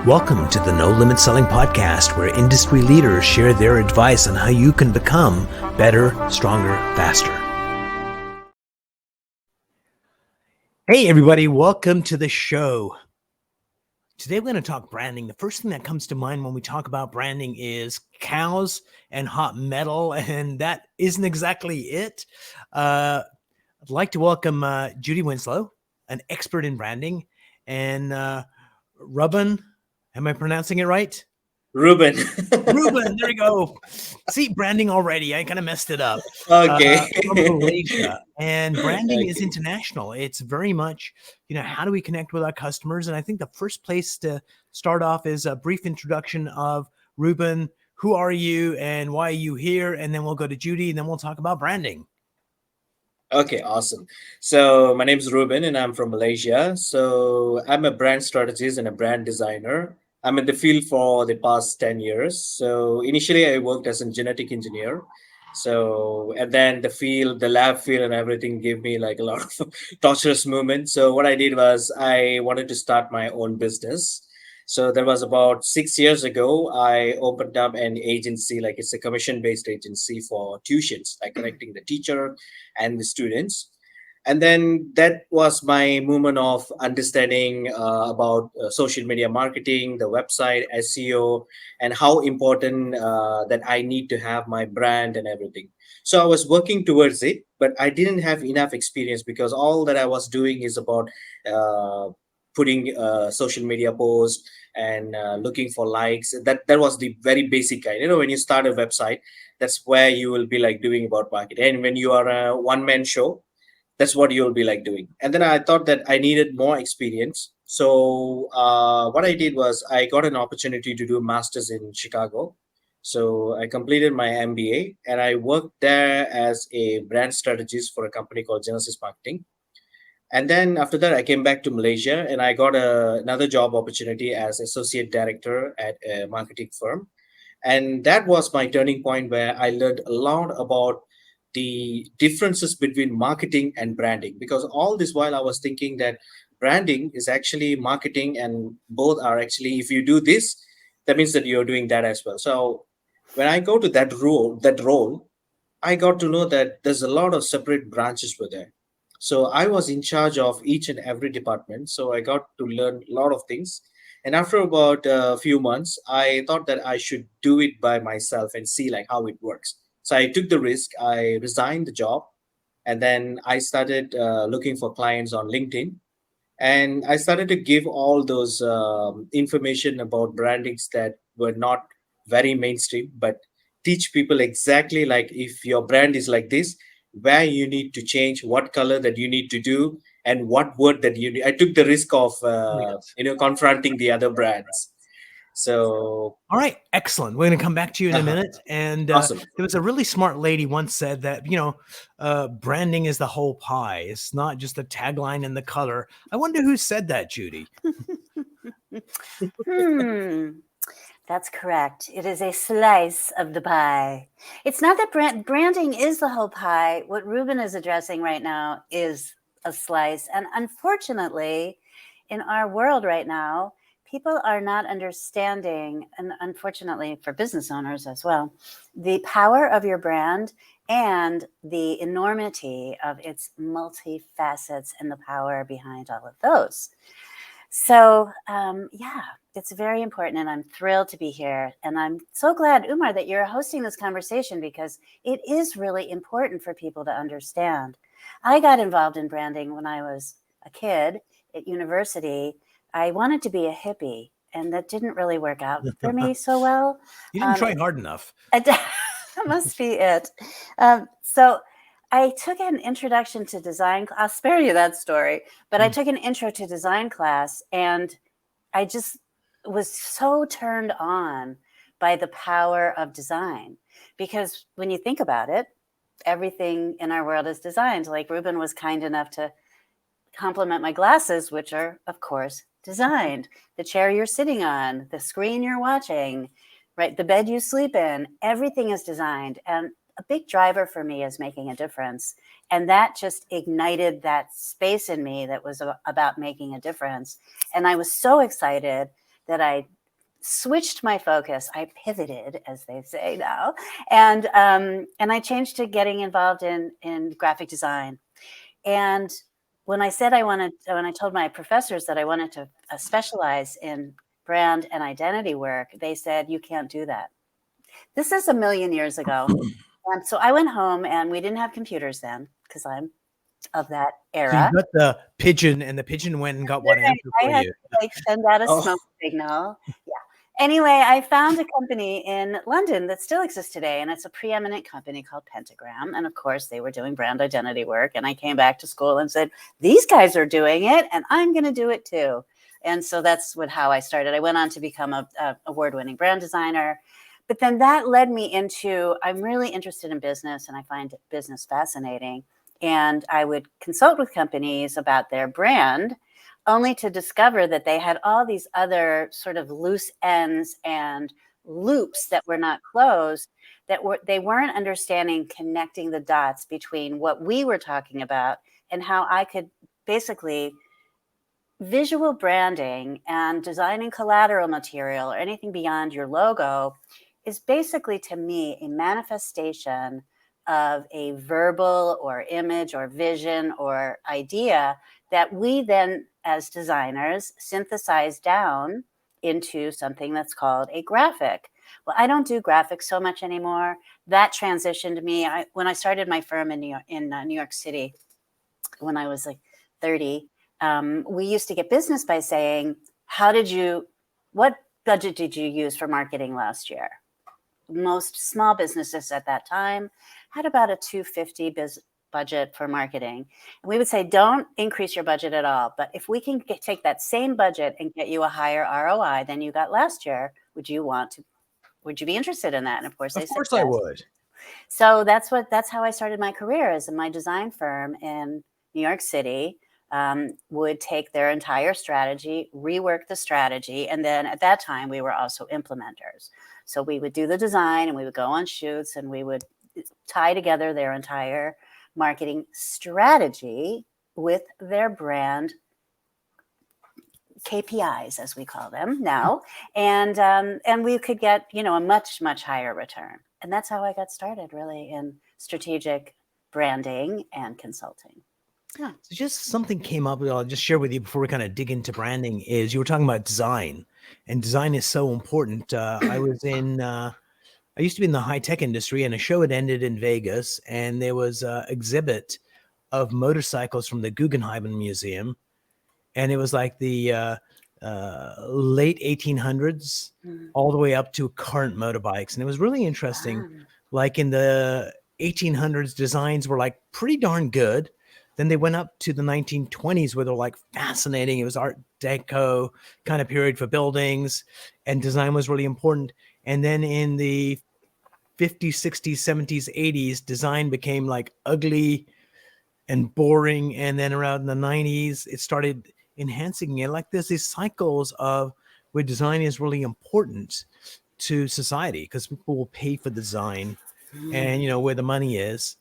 Welcome to the No Limit Selling Podcast, where industry leaders share their advice on how you can become better, stronger, faster. Hey, everybody. Welcome to the show. Today, we're going to talk branding. The first thing that comes to mind when we talk about branding is cows and hot metal, and that isn't exactly it. I'd like to welcome Judy Winslow, an expert in branding, and Ruben. Am I pronouncing it right? Ruben. Ruben, there we go. See, branding already. I kind of messed it up. Okay. From Malaysia. And branding is Okay. international. It's very much, how do we connect with our customers? And I think the first place to start off is a brief introduction of Ruben. Who are you and why are you here? And then we'll go to Judy and then we'll talk about branding. Okay, awesome. So my name is Ruben and I'm from Malaysia. So I'm a brand strategist and a brand designer. I'm in the field for the past 10 years. So initially I worked as a genetic engineer. So and then the lab field and everything gave me like a lot of torturous moments. So what I did was I wanted to start my own business. So that was about 6 years ago. I opened up an agency, like it's a commission-based agency for tuitions, like connecting the teacher and the students. And then that was my moment of understanding about social media marketing, the website, SEO, and how important that I need to have my brand and everything. So I was working towards it, but I didn't have enough experience because all that I was doing is about uh, putting social media posts and looking for likes. That was the very basic kind. When you start a website, that's where you will be like doing about marketing. And when you are a one man show, that's what you'll be like doing. And then I thought that I needed more experience. So what I did was I got an opportunity to do a master's in Chicago. So I completed my MBA and I worked there as a brand strategist for a company called Genesis Marketing. And then after that, I came back to Malaysia and I got another job opportunity as associate director at a marketing firm. And that was my turning point where I learned a lot about the differences between marketing and branding. Because all this while I was thinking that branding is actually marketing, and both are actually, if you do this, that means that you're doing that as well. So when I go to that role, I got to know that there's a lot of separate branches were there. So I was in charge of each and every department. So I got to learn a lot of things. And after about a few months, I thought that I should do it by myself and see like how it works. So I took the risk. I resigned the job, and then I started looking for clients on LinkedIn. And I started to give all those information about brandings that were not very mainstream, but teach people exactly like if your brand is like this, where you need to change, what color that you need to do, and what word that you need. I took the risk of Brilliant. confronting the other brands. So All right, excellent. We're going to come back to you in a uh minute. And awesome. there was a really smart lady once said that, branding is the whole pie. It's not just the tagline and the color. I wonder who said that, Judy. That's correct. It is a slice of the pie. It's not that branding is the whole pie. What Ruben is addressing right now is a slice. And unfortunately, in our world right now, people are not understanding, and unfortunately for business owners as well, the power of your brand and the enormity of its multifacets and the power behind all of those. So, it's very important, and I'm thrilled to be here. And I'm so glad, Umar, that you're hosting this conversation because it is really important for people to understand. I got involved in branding when I was a kid at university. I wanted to be a hippie, and that didn't really work out for me so well. You didn't try hard enough. That must be it. So I took an introduction to design. I'll spare you that story, but I took an intro to design class, and I just was so turned on by the power of design. Because when you think about it, everything in our world is designed. Like Ruben was kind enough to compliment my glasses, which are, of course, designed. The chair you're sitting on, the screen you're watching, right? The bed you sleep in, everything is designed. And a big driver for me is making a difference. And that just ignited that space in me that was about making a difference. And I was so excited that I switched my focus. I pivoted, as they say now, and I changed to getting involved in graphic design. And when I told my professors that I wanted to specialize in brand and identity work, they said, "You can't do that." This is a million years ago. And so I went home, and we didn't have computers then, because I'm of that So you era. got the pigeon, and the pigeon went and got what answer I for had you? to send out a Oh, smoke signal. Yeah. Anyway, I found a company in London that still exists today, and it's a preeminent company called Pentagram. And of course, they were doing brand identity work. And I came back to school and said, "These guys are doing it, and I'm going to do it too." And so that's how I started. I went on to become a award-winning brand designer. But then that led me into, I'm really interested in business, and I find business fascinating. And I would consult with companies about their brand, only to discover that they had all these other sort of loose ends and loops that were not closed, they weren't understanding, connecting the dots between what we were talking about and how I could basically visual branding and designing collateral material or anything beyond your logo is basically, to me, a manifestation of a verbal or image or vision or idea that we then, as designers, synthesize down into something that's called a graphic. Well, I don't do graphics so much anymore. That transitioned me. When I started my firm in New York City, when I was like 30, we used to get business by saying, what budget did you use for marketing last year? Most small businesses at that time had about a $250 budget for marketing. And we would say, don't increase your budget at all. But if we can take that same budget and get you a higher ROI than you got last year, would you be interested in that? And of course, they Of said course yes. I would. So that's how I started my career, as in my design firm in New York City would take their entire strategy, rework the strategy. And then at that time, we were also implementers. So we would do the design, and we would go on shoots, and we would tie together their entire marketing strategy with their brand KPIs, as we call them now, and we could get a much higher return. And that's how I got started, really, in strategic branding and consulting. Yeah. So just something came up that I'll just share with you before we kind of dig into branding. Is you were talking about design, and design is so important. I used to be in the high tech industry, and a show had ended in Vegas, and there was an exhibit of motorcycles from the Guggenheim Museum, and it was like the late 1800s all the way up to current motorbikes, and it was really interesting. Wow. Like in the 1800s, designs were like pretty darn good. Then they went up to the 1920s where they're like fascinating. It was Art Deco kind of period for buildings, and design was really important. And then in the 50s, 60s, 70s, 80s, design became like ugly and boring. And then around the 90s, it started enhancing it. Like there's these cycles of where design is really important to society because people will pay for design and where the money is.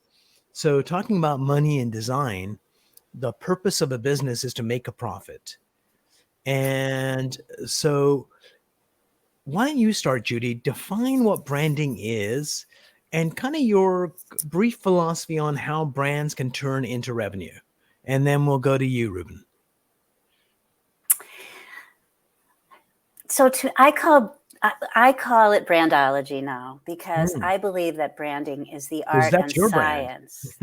So talking about money and design, the purpose of a business is to make a profit. And so why don't you start, Judy? Define what branding is and kind of your brief philosophy on how brands can turn into revenue. And then we'll go to you, Ruben. So I call it brandology now, because I believe that branding is the art that's and your brand. science.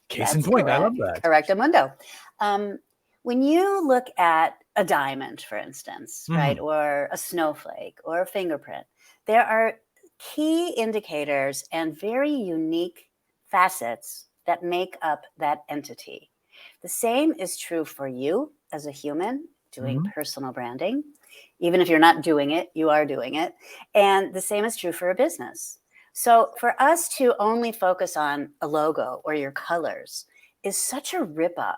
Case in point. I love that. Correctamundo. When you look at a diamond, for instance, right, or a snowflake or a fingerprint, there are key indicators and very unique facets that make up that entity. The same is true for you as a human doing personal branding. Even if you're not doing it, you are doing it. And the same is true for a business. So for us to only focus on a logo or your colors is such a ripoff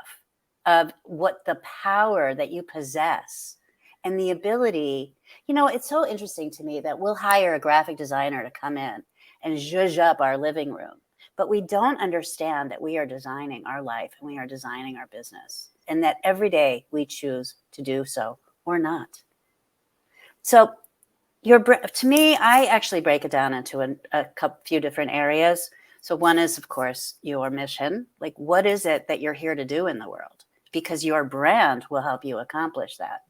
of what the power that you possess and the ability. It's so interesting to me that we'll hire a graphic designer to come in and zhuzh up our living room, but we don't understand that we are designing our life and we are designing our business, and that every day we choose to do so or not. So to me, I actually break it down into a few different areas. So one is, of course, your mission. Like, what is it that you're here to do in the world? Because your brand will help you accomplish that.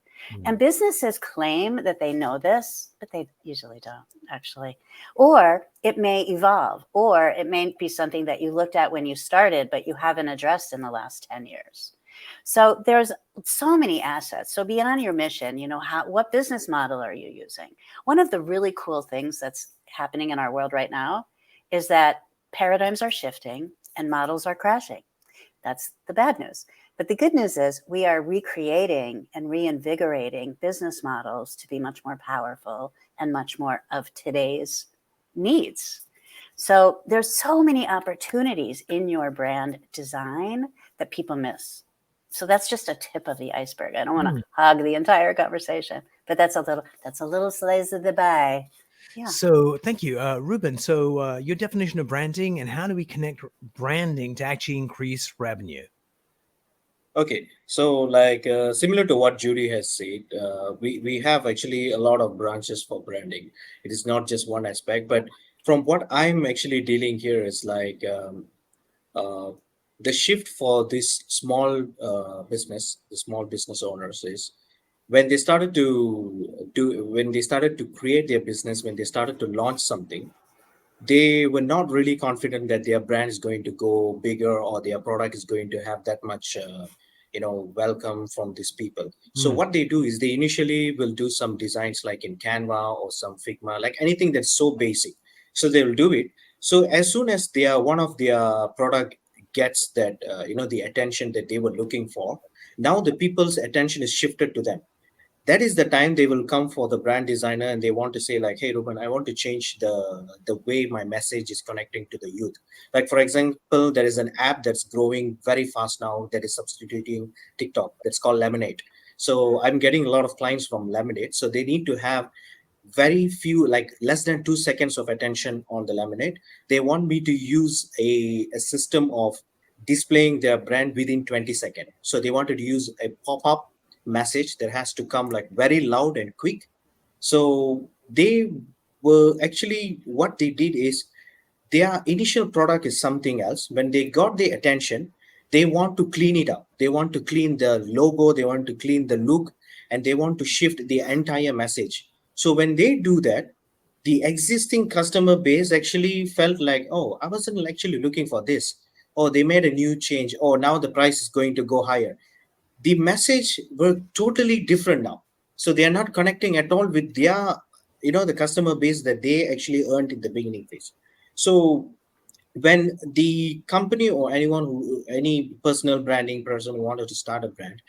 And businesses claim that they know this, but they usually don't, actually. Or it may evolve, or it may be something that you looked at when you started, but you haven't addressed in the last 10 years. So there's so many assets. So beyond your mission, what business model are you using? One of the really cool things that's happening in our world right now is that paradigms are shifting and models are crashing. That's the bad news. But the good news is we are recreating and reinvigorating business models to be much more powerful and much more of today's needs. So there's so many opportunities in your brand design that people miss. So that's just a tip of the iceberg. I don't want to hog the entire conversation, but that's a little slice of the pie. Yeah. So thank you, Ruben. So your definition of branding and how do we connect branding to actually increase revenue? Okay, so like similar to what Judy has said, we have actually a lot of branches for branding. It is not just one aspect, but from what I'm actually dealing here is like uh, the shift for this small business, the small business owners is when they started to when they started to create their business, when they started to launch something, they were not really confident that their brand is going to go bigger or their product is going to have that much welcome from these people. So what they do is they initially will do some designs like in Canva or some Figma, like anything that's so basic. So they will do it. So as soon as one of their product gets that the attention that they were looking for, now the people's attention is shifted to them. That is the time they will come for the brand designer and they want to say like, hey Ruben, I want to change the way my message is connecting to the youth. Like for example, there is an app that's growing very fast now that is substituting TikTok, that's called Lemonade. So I'm getting a lot of clients from Lemonade, so they need to have very few, like less than 2 seconds of attention on the Lemonade. They want me to use a system of displaying their brand within 20 seconds. So they wanted to use a pop-up message that has to come like very loud and quick. So they were actually, what they did is their initial product is something else. When they got the attention, they want to clean it up. They want to clean the logo, they want to clean the look, and they want to shift the entire message. So when they do that, the existing customer base actually felt like, oh, I wasn't actually looking for this. Or they made a new change. Or now the price is going to go higher. The message were totally different now. So they are not connecting at all with their, the customer base that they actually earned in the beginning phase. So when the company or any personal branding person who wanted to start a brand,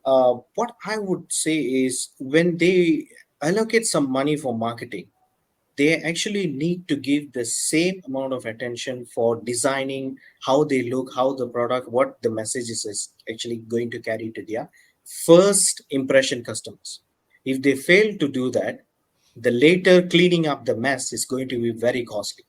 what I would say is when they allocate some money for marketing, they actually need to give the same amount of attention for designing how they look, how the product, what the message is actually going to carry to their first impression customers. If they fail to do that, the later cleaning up the mess is going to be very costly.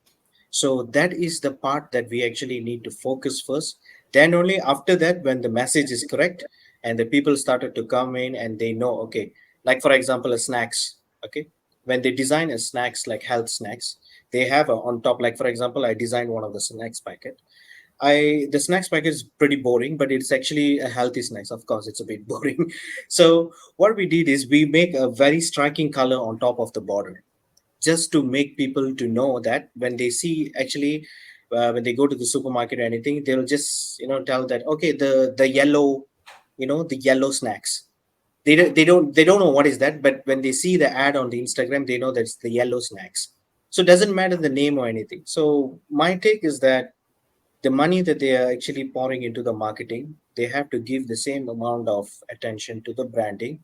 So that is the part that we actually need to focus first. Then only after that, when the message is correct and the people started to come in and they know, okay, like for example, a snacks, okay, when they design a snacks like health snacks, they have on top, like for example, I designed one of the snacks packet. The snacks packet is pretty boring, but it's actually a healthy snacks. Of course, it's a bit boring. So what we did is we make a very striking color on top of the border, just to make people to know that when they see actually when they go to the supermarket or anything, they'll just tell that okay, the yellow, the yellow snacks. They don't know what is that, but when they see the ad on the Instagram, they know that it's the yellow snacks. So it doesn't matter the name or anything. So my take is that the money that they are actually pouring into the marketing, they have to give the same amount of attention to the branding.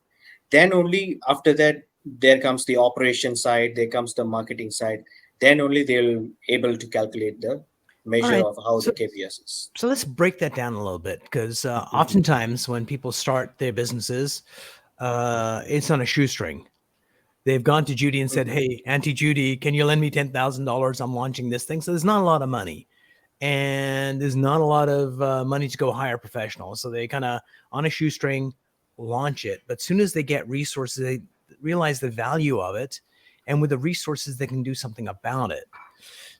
Then only after that, there comes the operation side, there comes the marketing side. Then only they'll able to calculate the All measure right. of how the So, KPIs is. so let's break that down a little bit because Mhm. oftentimes when people start their businesses, it's on a shoestring. They've gone to Judy and said, Mhm. "Hey, Auntie Judy, can you lend me $10,000? I'm launching this thing." So there's not a lot of money, and there's not a lot of money to go hire professionals. So they kind of on a shoestring launch it. But as soon as they get resources, realize the value of it, and with the resources, they can do something about it.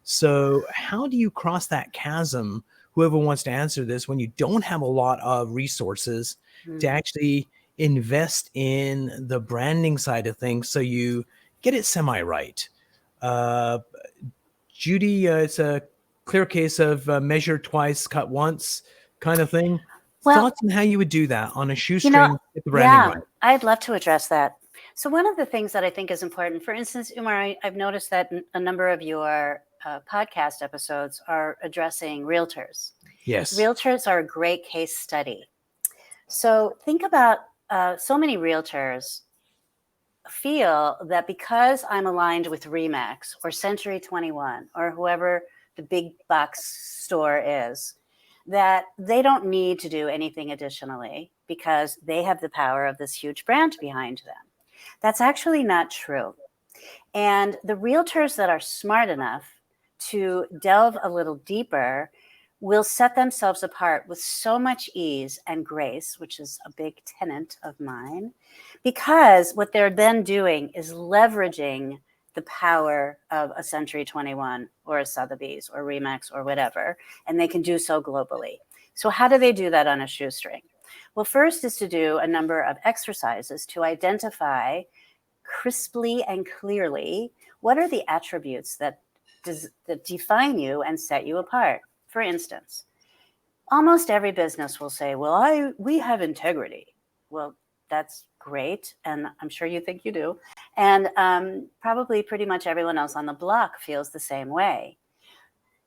So how do you cross that chasm, whoever wants to answer this, when you don't have a lot of resources to actually invest in the branding side of things so you get it semi-right? Judy, it's a clear case of measure twice, cut once kind of thing. Well, Thoughts on how you would do that on a shoestring, get the branding yeah, right? I'd love to address that. So one of the things that I think is important, for instance, Umar, I've noticed that a number of your podcast episodes are addressing realtors. Yes. Realtors are a great case study. So think about so many realtors feel that because I'm aligned with Remax or Century 21 or whoever the big box store is, that they don't need to do anything additionally because they have the power of this huge brand behind them. That's actually not true. And the realtors that are smart enough to delve a little deeper will set themselves apart with so much ease and grace, which is a big tenet of mine, because what they're then doing is leveraging the power of a Century 21 or a Sotheby's or Remax or whatever, and they can do so globally. So how do they do that on a shoestring? Well, first is to do a number of exercises to identify crisply and clearly what are the attributes that define you and set you apart. For instance, almost every business will say, well, we have integrity. Well, that's great. And I'm sure you think you do. And probably pretty much everyone else on the block feels the same way.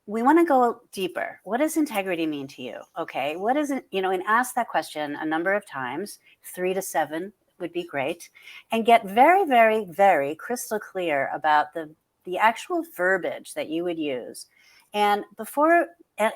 We want to go deeper. What does integrity mean to you? Okay. What is it? And ask that question a number of times, 3 to 7 would be great, and get very, very, very crystal clear about the actual verbiage that you would use. And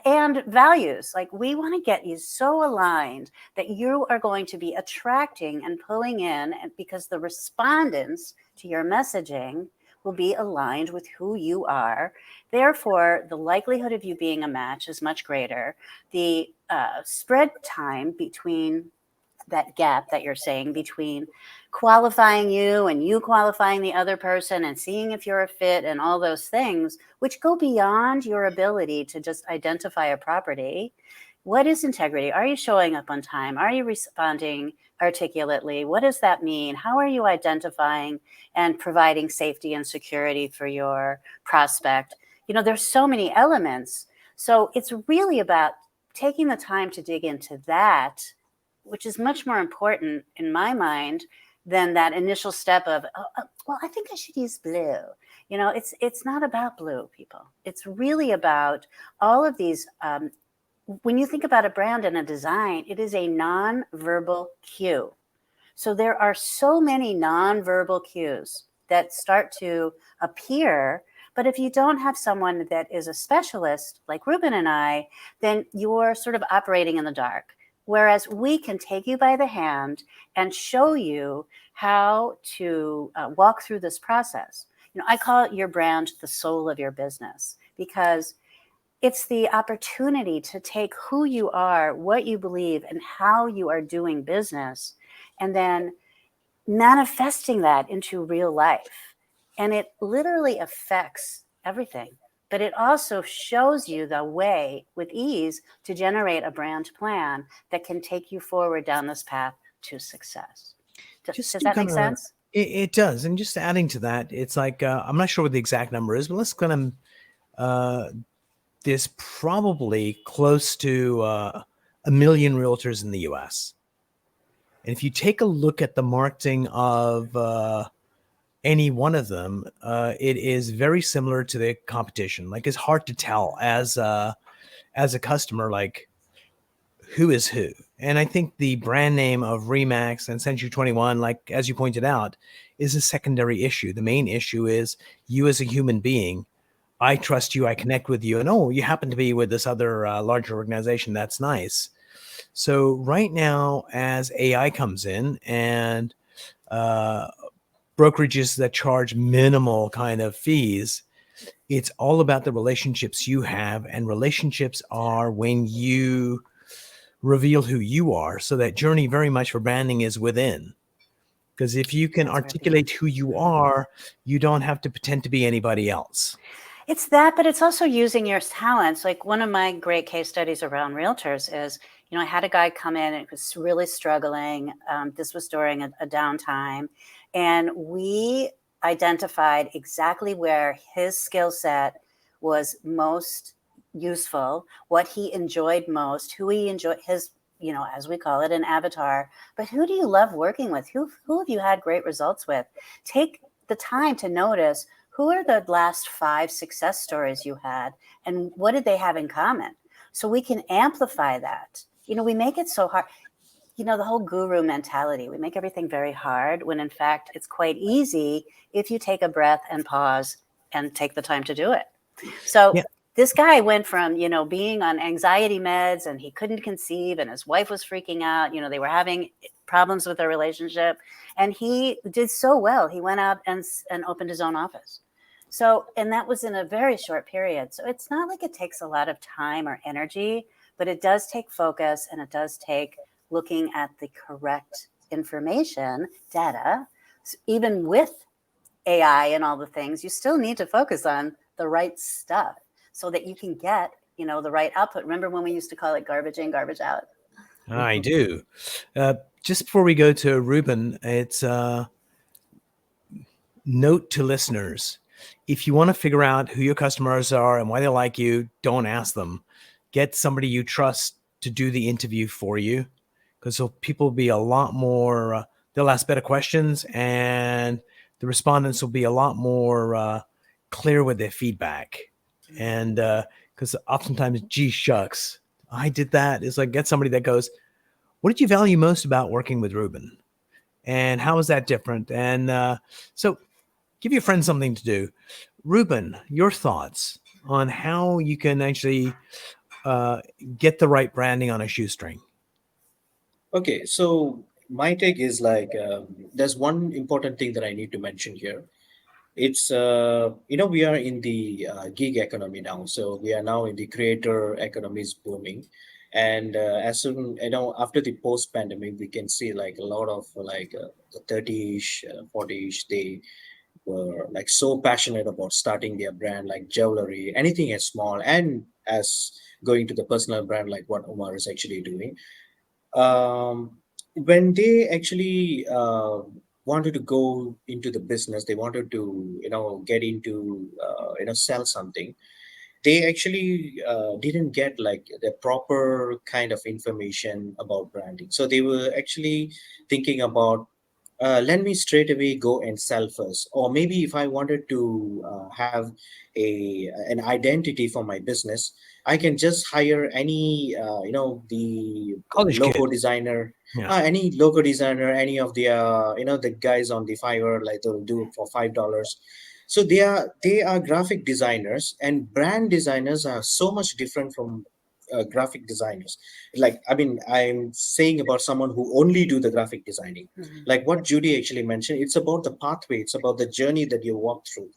and values, like we want to get you so aligned that you are going to be attracting and pulling in, because the respondents to your messaging will be aligned with who you are. Therefore, the likelihood of you being a match is much greater. The spread time between that gap that you're saying between qualifying you and you qualifying the other person and seeing if you're a fit and all those things, which go beyond your ability to just identify a property. What is integrity? Are you showing up on time? Are you responding articulately? What does that mean? How are you identifying and providing safety and security for your prospect? There's so many elements. So it's really about taking the time to dig into that, which is much more important in my mind than that initial step of, well, I think I should use blue. It's not about blue, people. It's really about all of these. When you think about a brand and a design, it is a non-verbal cue. So there are so many non-verbal cues that start to appear. But if you don't have someone that is a specialist like Ruben and I, then you're sort of operating in the dark. Whereas we can take you by the hand and show you how to walk through this process. I call it your brand the soul of your business, because it's the opportunity to take who you are, what you believe, and how you are doing business, and then manifesting that into real life. And it literally affects everything. But it also shows you the way with ease to generate a brand plan that can take you forward down this path to success. Does that make sense? It does. And just adding to that, it's like, I'm not sure what the exact number is, but let's kind of, there's probably close to 1 million realtors in the US. And if you take a look at the marketing of any one of them, it is very similar to the competition. Like, it's hard to tell as a customer, like, who is who. And I think the brand name of Remax and Century 21, like, as you pointed out, is a secondary issue. The main issue is you as a human being. I trust you, I connect with you, and you happen to be with this other larger organization. That's nice. So right now, as AI comes in and brokerages that charge minimal kind of fees, it's all about the relationships you have, and relationships are when you reveal who you are. So that journey very much for branding is within. Because if you can That's where it articulate who you are, you don't have to pretend to be anybody else. It's that, but it's also using your talents. Like one of my great case studies around realtors is, I had a guy come in and was really struggling. This was during a downtime. And we identified exactly where his skill set was most useful, what he enjoyed most, who he enjoyed, his, as we call it, an avatar. But who do you love working with? Who have you had great results with? Take the time to notice who are the last 5 success stories you had and what did they have in common? So we can amplify that. We make it so hard. The whole guru mentality, we make everything very hard when in fact it's quite easy if you take a breath and pause and take the time to do it. So Yeah. this guy went from, being on anxiety meds and he couldn't conceive and his wife was freaking out. They were having problems with their relationship and he did so well. He went out and opened his own office. So, and that was in a very short period. So it's not like it takes a lot of time or energy, but it does take focus and it does take looking at the correct information, data. So even with AI and all the things, you still need to focus on the right stuff so that you can get, the right output. Remember when we used to call it garbage in, garbage out? I do. Just before we go to Ruben, it's note to listeners. If you want to figure out who your customers are and why they like you, don't ask them. Get somebody you trust to do the interview for you, because people will be a lot more, they'll ask better questions and the respondents will be a lot more clear with their feedback. And because oftentimes, gee shucks, I did that. It's like, get somebody that goes, what did you value most about working with Ruben? And how is that different? And so give your friend something to do. Ruben, your thoughts on how you can actually get the right branding on a shoestring. Okay, so my take is like there's one important thing that I need to mention here. It's we are in the gig economy now, so we are now in the creator economy is booming, and as soon after the post pandemic, we can see like a lot of like the 30ish, 40ish, they were like so passionate about starting their brand, like jewelry, anything as small and as going to the personal brand, like what Omar is actually doing. When they actually wanted to go into the business, they wanted to get into sell something. They actually didn't get like the proper kind of information about branding, so they were actually thinking about, let me straight away go and sell first, or maybe if I wanted to have an identity for my business, I can just hire any the College kid. logo designer, Yeah. any logo designer, any of the the guys on the Fiverr, like they'll do it for $5. So they are graphic designers, and brand designers are so much different from graphic designers. Like, I mean, I'm saying about someone who only do the graphic designing, like what Judy actually mentioned. It's about the pathway, it's about the journey that you walk through.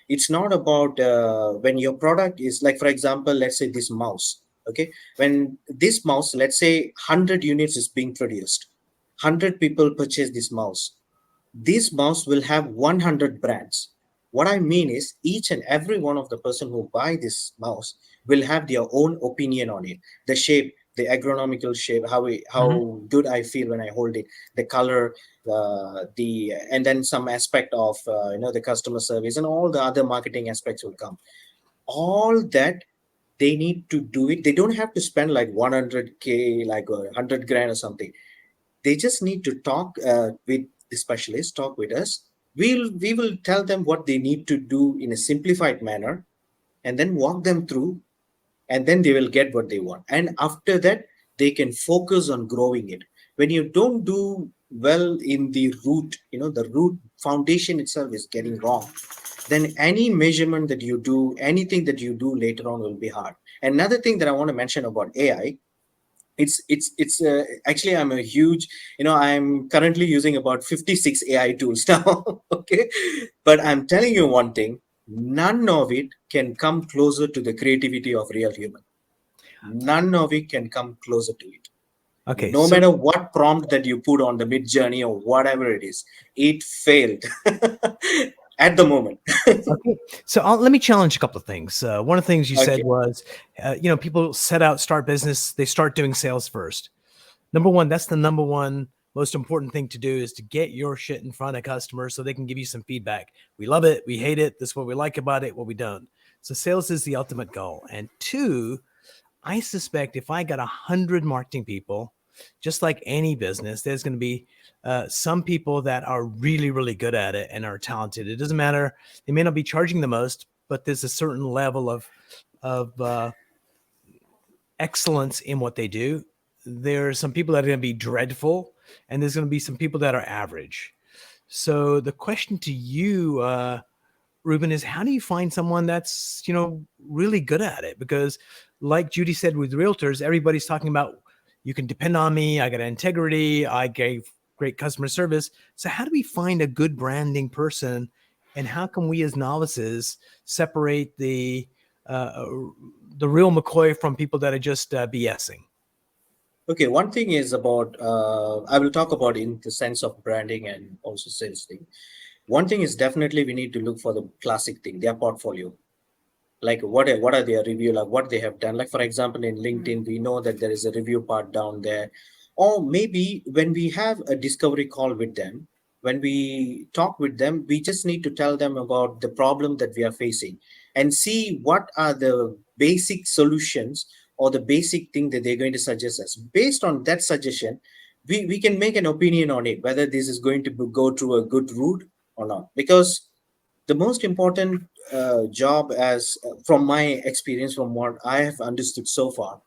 It's not about when your product is like, for example, let's say this mouse. Okay, when this mouse, let's say 100 units is being produced, 100 people purchase this mouse, this mouse will have 100 brands. What I mean is each and every one of the person who buy this mouse will have their own opinion on it. The shape, the agronomical shape, how good I feel when I hold it, the color, the and then some aspect of the customer service and all the other marketing aspects will come. All that they need to do it. They don't have to spend like 100K, like 100 grand or something. They just need to talk with the specialist, talk with us. We will tell them what they need to do in a simplified manner, and then walk them through, and then they will get what they want. And after that, they can focus on growing it. When you don't do well in the root, the root foundation itself is getting wrong, then any measurement that you do, anything that you do later on will be hard. Another thing that I want to mention about AI, it's actually, I'm a huge, I'm currently using about 56 AI tools now. Okay, but I'm telling you one thing, none of it can come closer to the creativity of real human. None of it can come closer to it. Okay, No so matter what prompt that you put on the mid journey or whatever it is, it failed at the moment. okay, so let me challenge a couple of things. One of the things you said Okay. was, people set out, start business, they start doing sales first. Number one, that's the number one most important thing to do is to get your shit in front of customers so they can give you some feedback. We love it, we hate it, this is what we like about it, what we don't. So sales is the ultimate goal. And two, I suspect if I got 100 marketing people, just like any business, there's going to be some people that are really, really good at it and are talented. It doesn't matter; they may not be charging the most, but there's a certain level of excellence in what they do. There's some people that are going to be dreadful, and there's going to be some people that are average. So the question to you, Ruben, is how do you find someone that's really good at it? Because, like Judy said, with realtors, everybody's talking about you can depend on me. I got integrity. I gave great customer service. So how do we find a good branding person, and how can we as novices separate uh, the real McCoy from people that are just BSing? Okay, one thing is about I will talk about in the sense of branding and also sales thing. One thing is definitely we need to look for the classic thing, their portfolio. Like what are their review, like what they have done. Like for example, in LinkedIn, we know that there is a review part down there. Or maybe when we have a discovery call with them, when we talk with them, we just need to tell them about the problem that we are facing and see what are the basic solutions or the basic thing that they're going to suggest us. Based on that suggestion, we can make an opinion on it, whether this is going to go through a good route or not. Because the most important job, as from my experience, from what I have understood so far,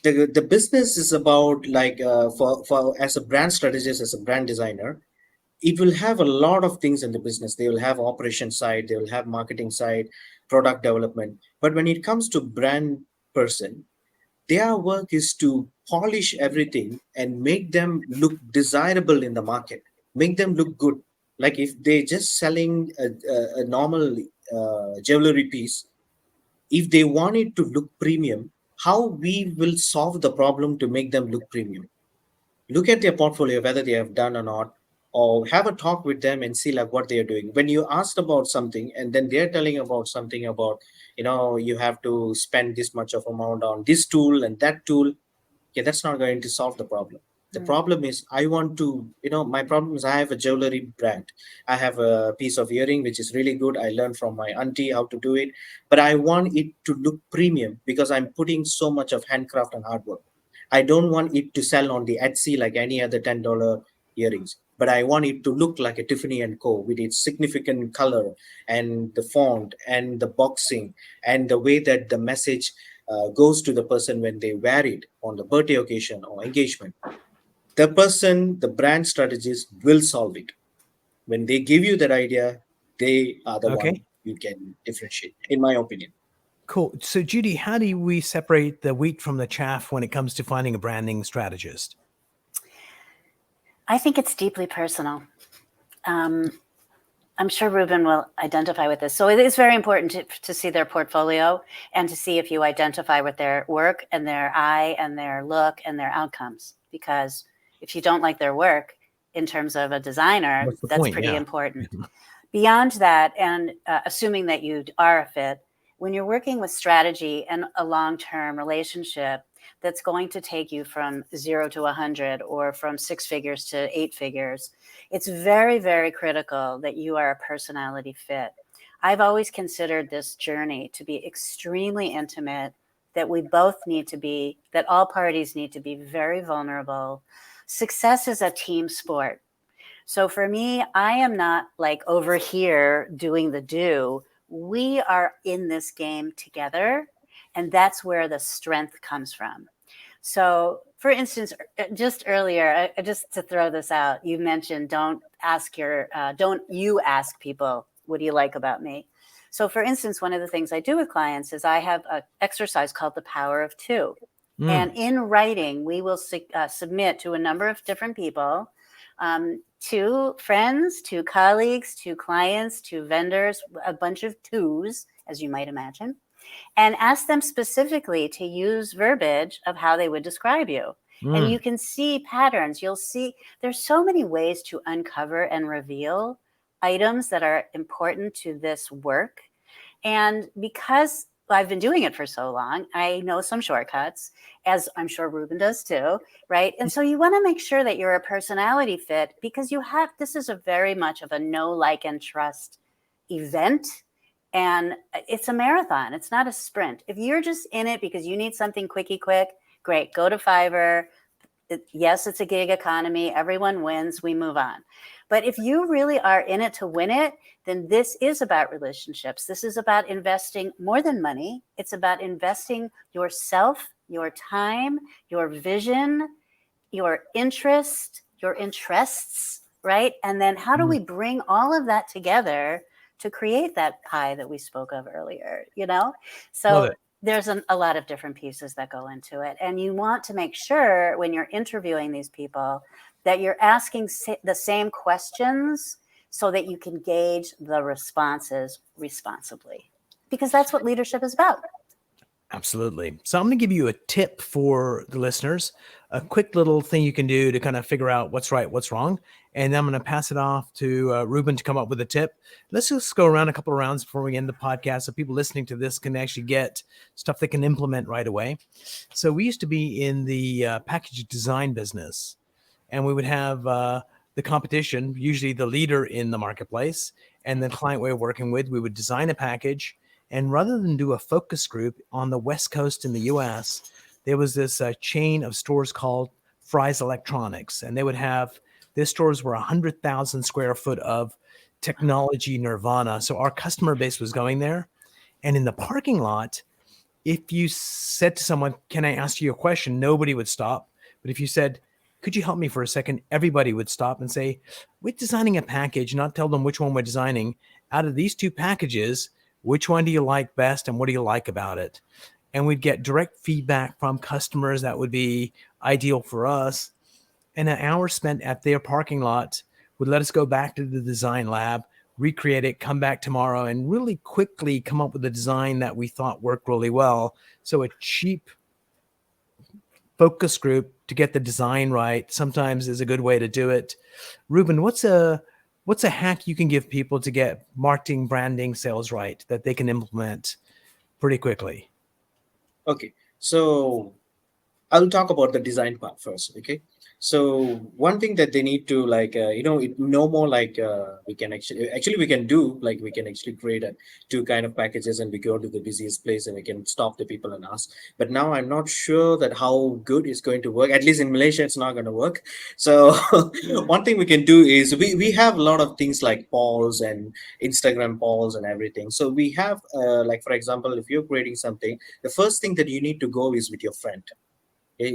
the business is about like for as a brand strategist, as a brand designer, it will have a lot of things in the business. They will have operation side, they will have marketing side, product development. But when it comes to brand person, their work is to polish everything and make them look desirable in the market, make them look good. Like if they just selling a normal jewelry piece, if they want it to look premium, how we will solve the problem to make them look premium? Look at their portfolio, whether they have done or not, or have a talk with them and see like what they are doing. When you asked about something and then they're telling about something about, you have to spend this much of amount on this tool and that tool, yeah, that's not going to solve the problem. The Mm. problem is I want to, my problem is I have a jewelry brand. I have a piece of earring which is really good. I learned from my auntie how to do it, but I want it to look premium because I'm putting so much of handcraft and hard work. I don't want it to sell on the Etsy like any other $10 earrings, but I want it to look like a Tiffany and Co. with its significant color and the font and the boxing and the way that the message goes to the person when they wear it on the birthday occasion or engagement. The person, the brand strategist will solve it. When they give you that idea, they are the Okay, one you can differentiate, in my opinion. cool. So Judy, how do we separate the wheat from the chaff when it comes to finding a branding strategist? I think it's deeply personal. Um, I'm sure Ruben will identify with this. So it is very important to see their portfolio and to see if you identify with their work and their eye and their look and their outcomes. Because if you don't like their work in terms of a designer, What's the that's point? pretty Yeah. important. Beyond that, and assuming that you are a fit, when you're working with strategy and a long-term relationship that's going to take you from 0 to 100 or from 6 figures to 8 figures, it's very, very critical that you are a personality fit. I've always considered this journey to be extremely intimate, that we both need to be, that all parties need to be very vulnerable. Success is a team sport. So for me, I am not like over here doing the do. We are in this game together, and that's where the strength comes from. So, for instance, just earlier, just to throw this out, you mentioned don't you ask people, what do you like about me? So, for instance, one of the things I do with clients is I have an exercise called the power of two. And in writing, we will submit to a number of different people, to friends, to colleagues, to clients, to vendors, a bunch of twos, as you might imagine. and ask them specifically to use verbiage of how they would describe you. And you can see patterns. You'll see there's so many ways to uncover and reveal items that are important to this work. And because I've been doing it for so long, I know some shortcuts, as I'm sure Ruben does too, right? And so you want to make sure that you're a personality fit, because this is a very much of a know, like, and trust event. And it's a marathon. It's not a sprint. If you're just in it because you need something quickie quick, great, go to Fiverr. Yes, it's a gig economy. Everyone wins. We move on. But if you really are in it to win it, then this is about relationships. This is about investing more than money. It's about investing yourself, your time, your vision, your interests, right? And then how do we bring all of that together to create that pie that we spoke of earlier, Love So it. there's a lot of different pieces that go into it. And you want to make sure when you're interviewing these people that you're asking the same questions so that you can gauge the responses responsibly, because that's what leadership is about. Absolutely. So I'm going to give you a tip for the listeners, a quick little thing you can do to kind of figure out what's right, what's wrong. And then I'm going to pass it off to Ruben to come up with a tip. Let's just go around a couple of rounds before we end the podcast, so people listening to this can actually get stuff they can implement right away. So we used to be in the package design business, and we would have the competition, usually the leader in the marketplace, and the client we were working with. We would design a package, and rather than do a focus group on the West Coast in the US, there was this chain of stores called Fry's Electronics. And they would have, their stores were 100,000 square foot of technology nirvana. So our customer base was going there. And in the parking lot, if you said to someone, "Can I ask you a question?" nobody would stop. But if you said, "Could you help me for a second?" everybody would stop and say, "We're designing a package," not tell them which one we're designing. "Out of these two packages, which one do you like best, and what do you like about it?" And we'd get direct feedback from customers that would be ideal for us. And an hour spent at their parking lot would let us go back to the design lab, recreate it, come back tomorrow, and really quickly come up with a design that we thought worked really well. So a cheap focus group to get the design right sometimes is a good way to do it. Ruben, what's a hack you can give people to get marketing, branding, sales right that they can implement pretty quickly? Okay, so I'll talk about the design part first. Okay, so one thing that they need to no more like we can actually we can do like we can actually create two kind of packages, and we go to the busiest place and we can stop the people and ask. But now I'm not sure that how good it's going to work. At least in Malaysia, it's not going to work. So one thing we can do is we have a lot of things like polls and Instagram polls and everything. So we have like for example, if you're creating something, the first thing that you need to go is with your friend.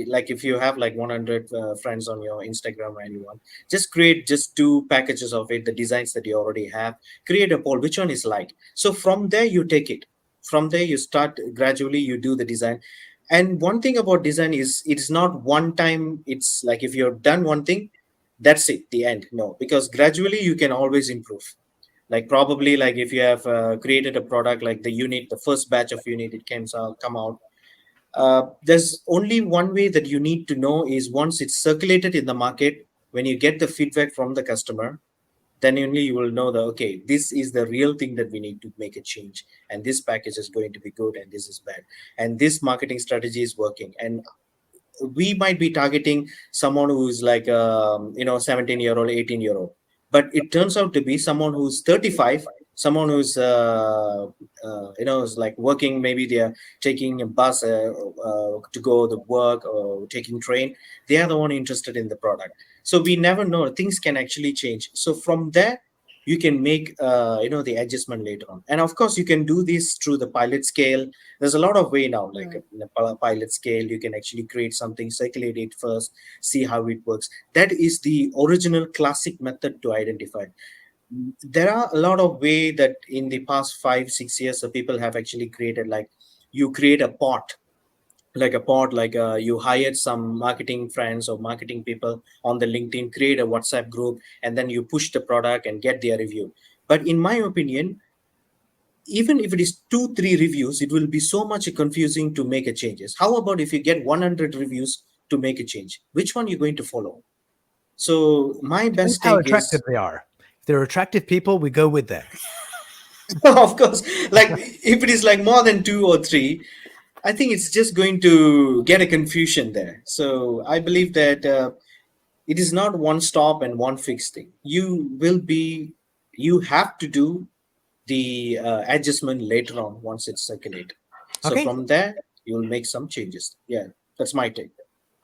Like if you have like 100 friends on your Instagram or anyone, just create just two packages of it, the designs that you already have, create a poll which one is like. So from there you take it, from there you start gradually, you do the design. And one thing about design is it's not one time. It's like if you're done one thing, that's it, the end. No, because gradually you can always improve. Like probably like if you have created a product, like the unit, the first batch of unit, it can come out. There's only one way that you need to know is once it's circulated in the market, when you get the feedback from the customer, then only you will know that, okay, this is the real thing that we need to make a change. And this package is going to be good and this is bad. And this marketing strategy is working. And we might be targeting someone who's like 17-year-old, 18-year-old, but it turns out to be someone who's 35, someone who's is like working, maybe they're taking a bus to go to work or taking train. They are the one interested in the product. So we never know, things can actually change. So from there you can make the adjustment later on. And of course you can do this through the pilot scale. There's a lot of way now, like in a pilot scale you can actually create something, circulate it first, see how it works. That is the original classic method to identify. There are a lot of way that in the past 5-6 years people have actually created, like you create a pot, you hired some marketing friends or marketing people on the LinkedIn, create a WhatsApp group, and then you push the product and get their review. But in my opinion, even if it is 2 3 reviews, it will be so much confusing to make a changes. How about if you get 100 reviews to make a change? Which one you're going to follow? So my Depends best how take attractive is, they are. If they're attractive people, we go with them. of course, like if it is like more than 2 or 3, I think it's just going to get a confusion there. So I believe that it is not one stop and one fixed thing. You have to do the adjustment later on once it's circulate. So Okay. from there, you'll make some changes. Yeah, that's my take.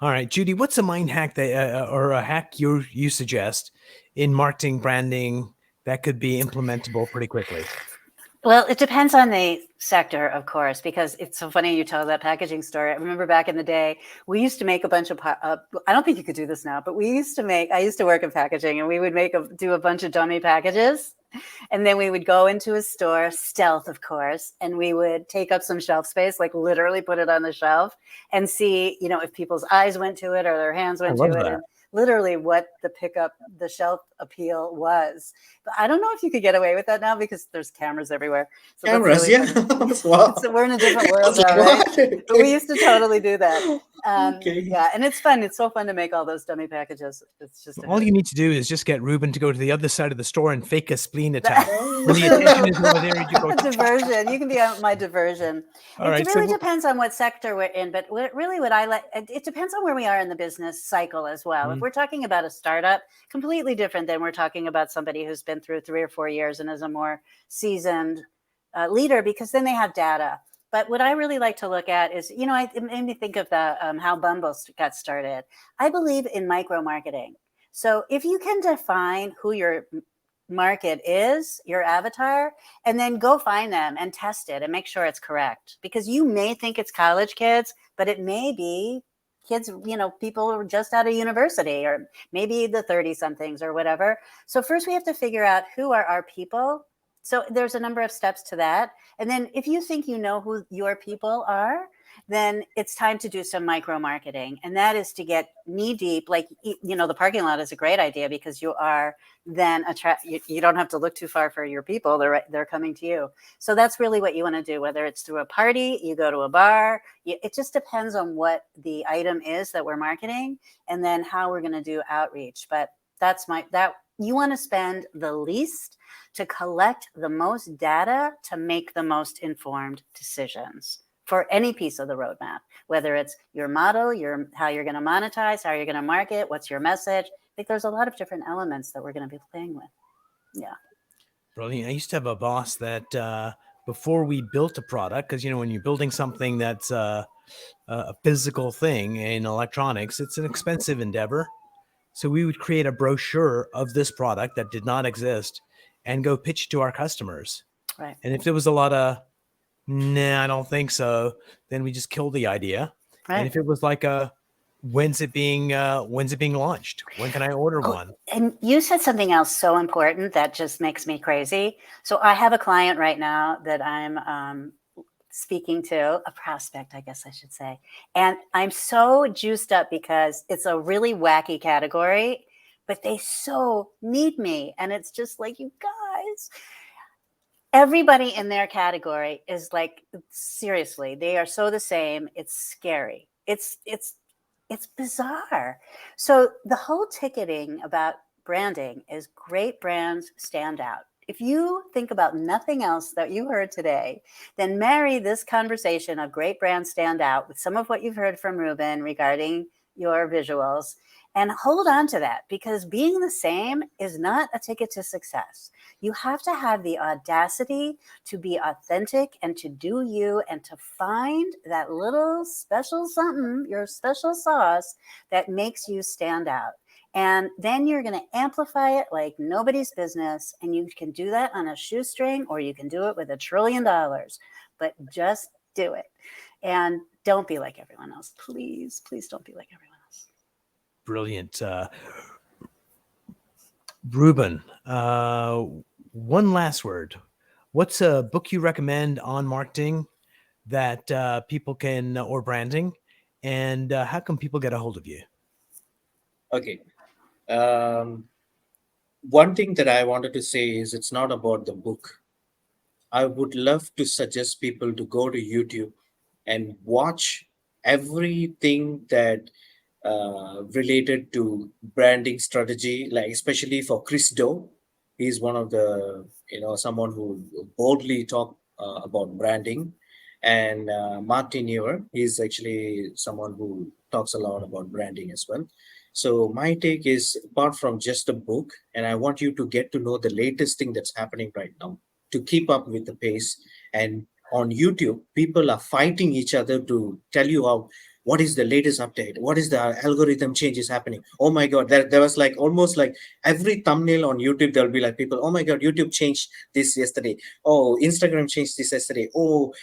All right, Judy, what's a mind hack that, or a hack you suggest in marketing branding that could be implementable pretty quickly? Well, it depends on the sector, of course, because it's so funny you tell that packaging story. I remember back in the day, we used to make a bunch of, I don't think you could do this now, but I used to work in packaging, and we would do a bunch of dummy packages. And then we would go into a store, stealth, of course, and we would take up some shelf space, like literally put it on the shelf and see, if people's eyes went to it or their hands I went love to it, that. and literally what the shelf appeal was. But I don't know if you could get away with that now because there's cameras everywhere. So that's Cameras, really yeah. funny. Wow. We're in a different I world was like, now, right? what? But we Okay. used to totally do that. Okay. Yeah, and it's fun. It's so fun to make all those dummy packages. It's just a All hoot. you need to do is just get Ruben to go to the other side of the store and fake a spleen attack. Oh. When the attention is over there, you go. Diversion. You can be my diversion. All It right, really so depends on what sector we're in, but what I like, it depends on where we are in the business cycle as well. If Mhm. we're talking about a startup, completely different than we're talking about somebody who's been through 3 or 4 years and is a more seasoned leader, because then they have data. But what I really like to look at is, it made me think of how Bumble got started. I believe in micro marketing. So if you can define who your market is, your avatar, and then go find them and test it and make sure it's correct. Because you may think it's college kids, but it may be kids, people who are just out of university, or maybe the 30 somethings or whatever. So first we have to figure out who are our people. So there's a number of steps to that. And then if you think you know who your people are, then it's time to do some micro marketing. And that is to get knee deep. Like, the parking lot is a great idea because you are then you don't have to look too far for your people. They're coming to you. So that's really what you want to do, whether it's through a party, you go to a bar, it just depends on what the item is that we're marketing and then how we're going to do outreach. But you want to spend the least to collect the most data to make the most informed decisions for any piece of the roadmap, whether it's your model, how you're going to monetize, how you're going to market, what's your message. I think there's a lot of different elements that we're going to be playing with. Yeah. Brilliant. I used to have a boss that before we built a product, because when you're building something that's a physical thing in electronics, it's an expensive endeavor. So we would create a brochure of this product that did not exist and go pitch to our customers. Right. And if there was a lot of, nah, I don't think so, then we just killed the idea. Right. And if it was like when's it being launched? When can I order one? And you said something else so important that just makes me crazy. So I have a client right now that I'm speaking to, a prospect, I guess I should say. And I'm so juiced up because it's a really wacky category, but they so need me. And it's just like, you guys, everybody in their category is like, seriously, they are so the same. It's scary. It's bizarre. So the whole ticketing about branding is great brands stand out. If you think about nothing else that you heard today, then marry this conversation of great brands stand out with some of what you've heard from Ruben regarding your visuals, and hold on to that, because being the same is not a ticket to success. You have to have the audacity to be authentic and to do you and to find that little special something, your special sauce that makes you stand out. And then you're going to amplify it like nobody's business. And you can do that on a shoestring, or you can do it with $1 trillion. But just do it. And don't be like everyone else. Please, please don't be like everyone else. Brilliant. Ruben, one last word. What's a book you recommend on marketing that people can, or branding, and how can people get a hold of you? Okay. One thing that I wanted to say is it's not about the book. I would love to suggest people to go to YouTube and watch everything that related to branding strategy, like especially for Chris Do. He's one of the, someone who boldly talk about branding. And Martin Newer, he's actually someone who talks a lot about branding as well. So my take is, apart from just a book, and I want you to get to know the latest thing that's happening right now to keep up with the pace. And on YouTube, people are fighting each other to tell you how, what is the latest update, what is the algorithm changes happening. Oh my god, there was like almost like every thumbnail on YouTube, there'll be like people, oh my god, YouTube changed this yesterday, oh Instagram changed this yesterday, oh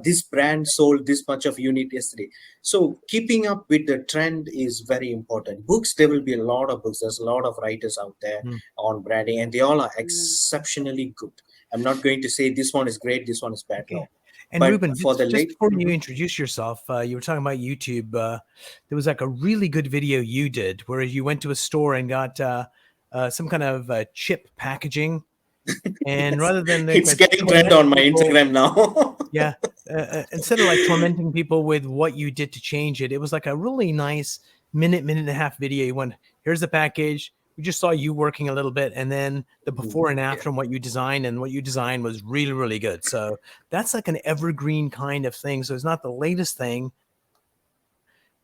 this brand sold this much of unit yesterday. So keeping up with the trend is very important. Books, there will be a lot of books, there's a lot of writers out there Mm. on branding, and they all are Mm. exceptionally good. I'm not going to say this one is great, this one is bad, Okay. no. And But Ruben, for the just late before you introduce yourself, you were talking about YouTube. There was like a really good video you did where you went to a store and got some kind of chip packaging, and yes, rather than it's like getting trend torment on my people, Instagram now. yeah, instead of like tormenting people with what you did to change it, it was like a really nice minute and a half video. You went, here's the package. We just saw you working a little bit, and then the before and Yeah. after and what you designed, and what you designed was really, really good. So that's like an evergreen kind of thing. So it's not the latest thing,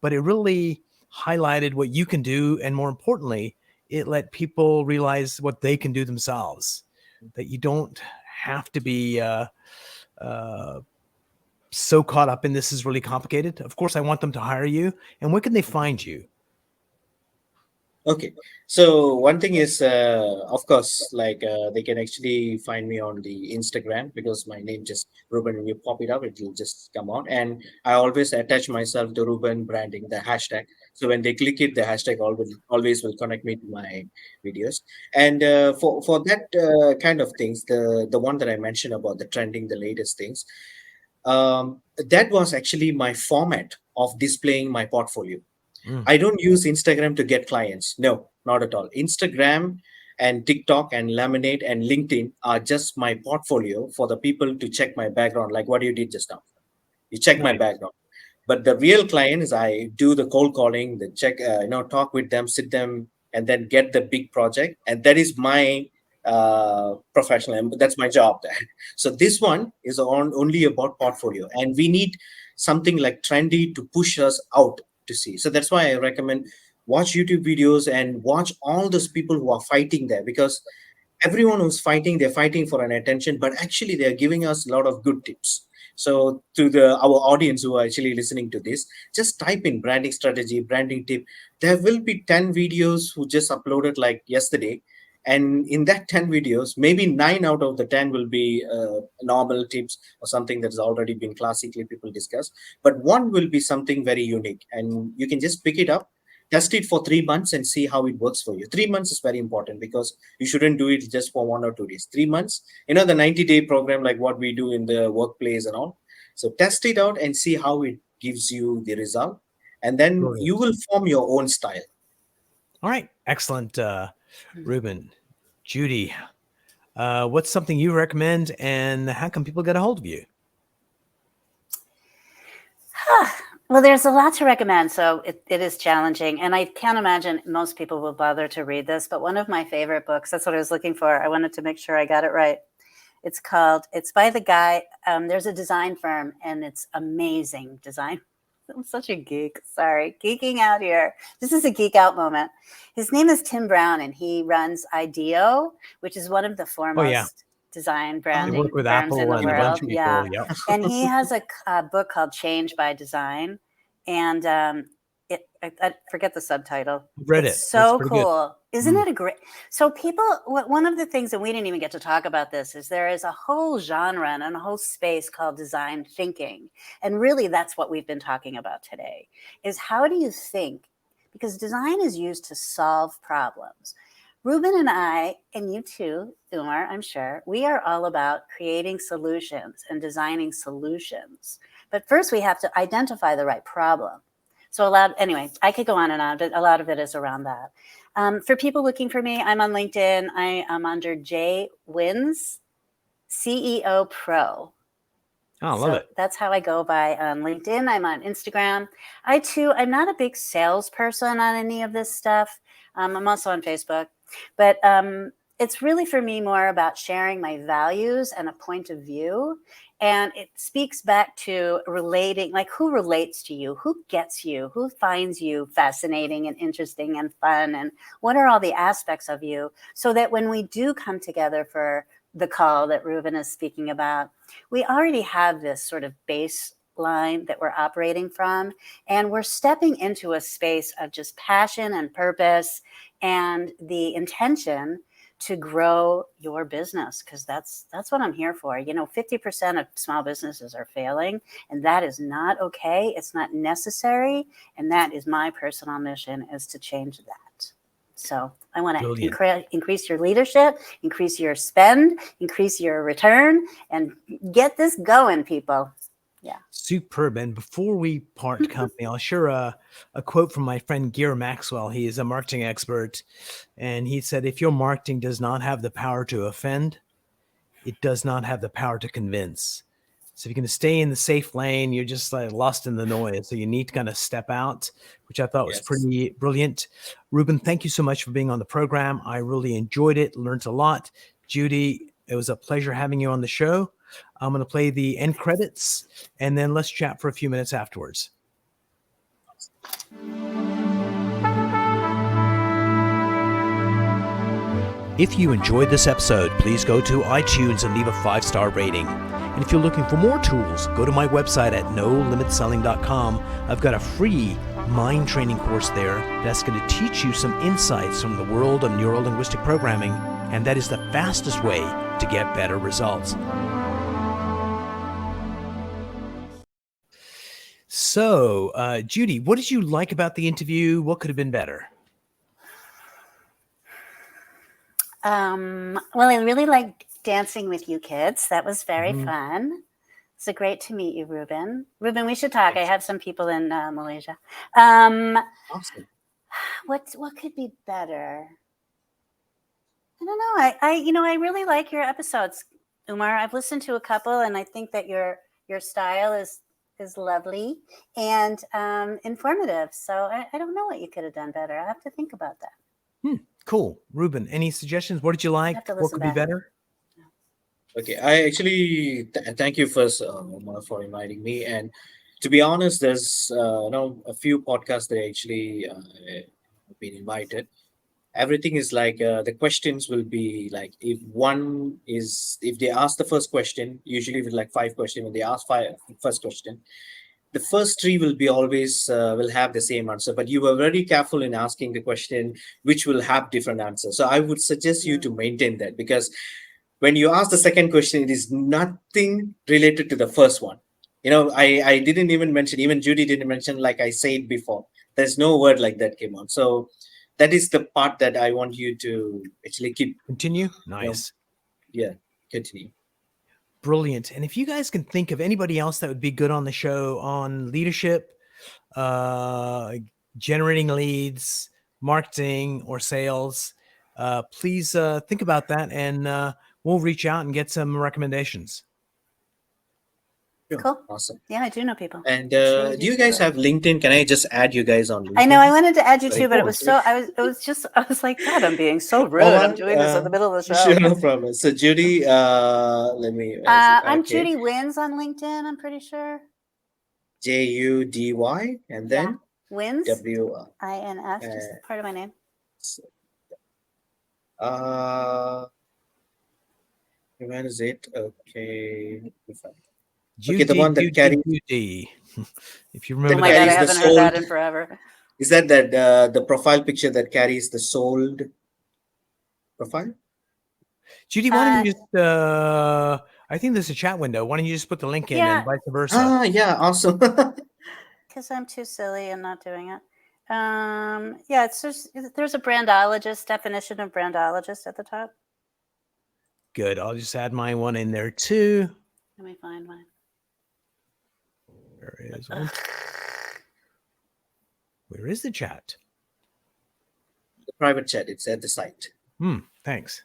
but it really highlighted what you can do. And more importantly, it let people realize what they can do themselves, that you don't have to be uh, so caught up in this is really complicated. Of course, I want them to hire you. And where can they find you? Okay. So one thing is, of course, like they can actually find me on the Instagram, because my name just Ruben. When you pop it up, it will just come out. And I always attach myself to Ruben branding, the hashtag. So when they click it, the hashtag always will connect me to my videos. And for that kind of things, the one that I mentioned about the trending, the latest things, that was actually my format of displaying my portfolio. Mm, I don't use Instagram to get clients. No, not at all. Instagram and TikTok and Lemonade and LinkedIn are just my portfolio for the people to check my background, like what you did just now. You check my nice. background. But the real client is, I do the cold calling, the check, talk with them, sit them, and then get the big project. And that is my professional. That's my job there. So this one is on only about portfolio, and we need something like trendy to push us out to see. So that's why I recommend watch YouTube videos and watch all those people who are fighting there, because everyone who's fighting, they're fighting for an attention, but actually they're giving us a lot of good tips. So to the our audience who are actually listening to this, just type in branding strategy, branding tip. There will be 10 videos who just uploaded like yesterday, and in that 10 videos, maybe 9 out of the 10 will be normal tips or something that has already been classically people discussed, but one will be something very unique, and you can just pick it up, test it for 3 months and see how it works for you. 3 months is very important, because you shouldn't do it just for 1 or 2 days. 3 months, the 90-day program, like what we do in the workplace and all. So test it out and see how it gives you the result, and then you Brilliant. will form your own style. All right. Excellent, Mm. Ruben. Judy, what's something you recommend, and how can people get a hold of you? Well, there's a lot to recommend, so it is challenging. And I can't imagine most people will bother to read this, but one of my favorite books, that's what I was looking for. I wanted to make sure I got it right. It's by the guy, there's a design firm, and it's amazing design. I'm such a geek. Sorry, geeking out here. This is a geek out moment. His name is Tim Brown, and he runs IDEO, which is one of the Oh, yeah. foremost design They Oh, work branding with firms in Apple the and a bunch world. of Yeah. people. Yep. And he has a book called Change by Design. And I forget the subtitle. Read It's it. It's so pretty good. cool. Isn't Mm. it a great? So people, one of the things, and we didn't even get to talk about this, is there is a whole genre and a whole space called design thinking. And really that's what we've been talking about today, is how do you think? Because design is used to solve problems. Ruben and I, and you too, Umar, I'm sure, we are all about creating solutions and designing solutions. But first we have to identify the right problem. So anyway, I could go on and on, but a lot of it is around that. For people looking for me, I'm on LinkedIn. I am under J Wins, CEO Pro. Oh, I love it. That's how I go by on LinkedIn. I'm on Instagram. I'm not a big salesperson on any of this stuff. I'm also on Facebook, but it's really for me more about sharing my values and a point of view. And it speaks back to relating, like who relates to you, who gets you, who finds you fascinating and interesting and fun, and what are all the aspects of you, so that when we do come together for the call that Ruben is speaking about, we already have this sort of baseline that we're operating from, and we're stepping into a space of just passion and purpose and the intention to grow your business, because that's what I'm here for. 50% of small businesses are failing, and that is not okay. It's not necessary, and that is my personal mission, is to change that. So I want to increase your leadership, increase your spend, increase your return, and get this going, people. Yeah. Superb. And before we part company, I'll share a quote from my friend Gear Maxwell. He is a marketing expert. And he said, if your marketing does not have the power to offend, it does not have the power to convince. So if you're going to stay in the safe lane, you're just like lost in the noise. So you need to kind of step out, which I thought was pretty brilliant. Ruben, thank you so much for being on the program. I really enjoyed it, learned a lot. Judy, it was a pleasure having you on the show. I'm going to play the end credits, and then let's chat for a few minutes afterwards. If you enjoyed this episode, please go to iTunes and leave a 5-star rating. And if you're looking for more tools, go to my website at nolimitselling.com. I've got a free mind training course there that's going to teach you some insights from the world of neuro-linguistic programming, and that is the fastest way to get better results. So, Judy, what did you like about the interview? What could have been better? Well, I really liked dancing with you kids. That was very fun. It's great to meet you, Ruben. Ruben, we should talk. Thanks. I have some people in Malaysia. Awesome. What could be better? I don't know. I really like your episodes, Umar. I've listened to a couple, and I think that your style is lovely and informative. So I don't know what you could have done better. I have to think about that. Cool. Ruben, any suggestions? What did you like? What could be better? Okay, I actually thank you first, Omar, for inviting me. And to be honest, there's a few podcasts that actually have been invited. Everything is like the questions will be like, if they ask the first question, usually with like 5 questions, when they ask first question, the first 3 will be always will have the same answer, but you were very careful in asking the question which will have different answers. So I would suggest you to maintain that, because when you ask the second question, it is nothing related to the first one. I didn't even mention, even Judy didn't mention, like I said before, there's no word like that came on. So that is the part that I want you to actually continue. Nice. Continue. Brilliant. And if you guys can think of anybody else that would be good on the show on leadership, generating leads, marketing, or sales, please think about that, and we'll reach out and get some recommendations. Sure. Cool. Awesome. Yeah, I do know people. And do you guys have LinkedIn? Can I just add you guys on LinkedIn? I know I wanted to add you Very too, but cool. it was so I was like, God, I'm being so rude. I'm doing this in the middle of the show. Sure, no problem. So Judy, let me. I'm Judy Wins on LinkedIn. I'm pretty sure. Judy, and then Wins. WINS, just part of my name. Where is it? Okay. Judy, the one that carries. Judy. If you remember. Oh my God, I haven't heard that in forever. Is that the profile picture that carries the sold profile? Judy, why don't you just? I think there's a chat window. Why don't you just put the link in and vice versa? Yeah, awesome. Because I'm too silly and not doing it. It's just, there's a brandologist definition of brandologist at the top. Good. I'll just add my one in there too. Let me find mine. There is one. Where is the chat? The private chat. It's at the site. Thanks.